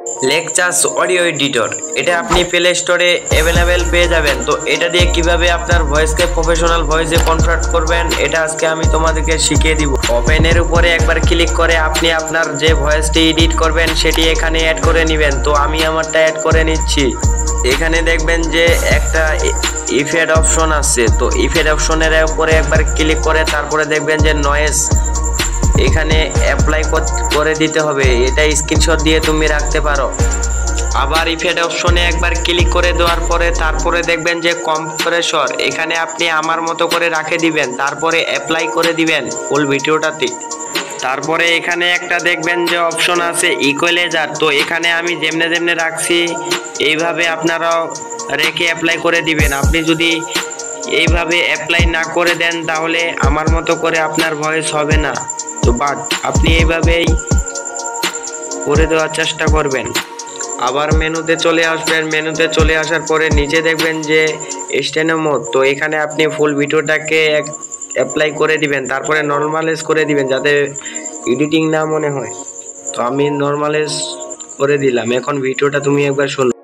Lectures audio editor, এটা আপনি play স্টোরে অ্যাভেলেবেল পেয়ে যাবেন। তো এটা দিয়ে কিভাবে আপনার ভয়েসকে প্রফেশনাল ভয়েসে কনভার্ট করবেন এটা আজকে আমি তোমাদেরকে শিখিয়ে দিব। ওপেনের উপরে একবার ক্লিক করে আপনি আপনার যে ভয়েসটি এডিট করবেন সেটি এখানে অ্যাড করে নেবেন। তো আমি আমারটা অ্যাড করে নিচ্ছি। এখানে দেখবেন যে একটা ইফেক্ট অপশন আছে, তো ইফেক্ট অপশনের উপরে একবার ক্লিক করে তারপরে দেখবেন যে নয়েজ এখানে অ্যাপ্লাই করে দিতে হবে। এটা স্ক্রিনশট দিয়ে তুমি রাখতে পারো। আবার ইফেক্ট অপশনে একবার ক্লিক করে দেওয়ার পরে তারপরে দেখবেন যে কম্প্রেসর, এখানে আপনি আমার মতো করে রাখে দিবেন, তারপরে অ্যাপ্লাই করে দিবেন ফুল ভিডিওটাতে। তারপরে এখানে একটা দেখবেন যে অপশন আছে ইকুয়ালাইজার, তো এখানে আমি যেমনে যেমনে রাখছি এইভাবে আপনারাও রেখে অ্যাপ্লাই করে দিবেন। আপনি যদি এইভাবে অ্যাপ্লাই না করে দেন তাহলে আমার মতো করে আপনার ভয়েস হবে না। তো বাট আপনি এইভাবেই করে দেওয়ার চেষ্টা করবেন। আবার মেনুতে চলে আসবেন। মেনুতে চলে আসার পরে নিচে দেখবেন যে স্টেনো মোড, তো এখানে আপনি ফুল ভিডিওটাকে অ্যাপ্লাই করে দিবেন, তারপরে নরমালাইজ করে দিবেন যাতে এডিটিং না মনে হয়। তো আমি নরমালাইজ করে দিলাম। এখন ভিডিওটা তুমি একবার শোনো।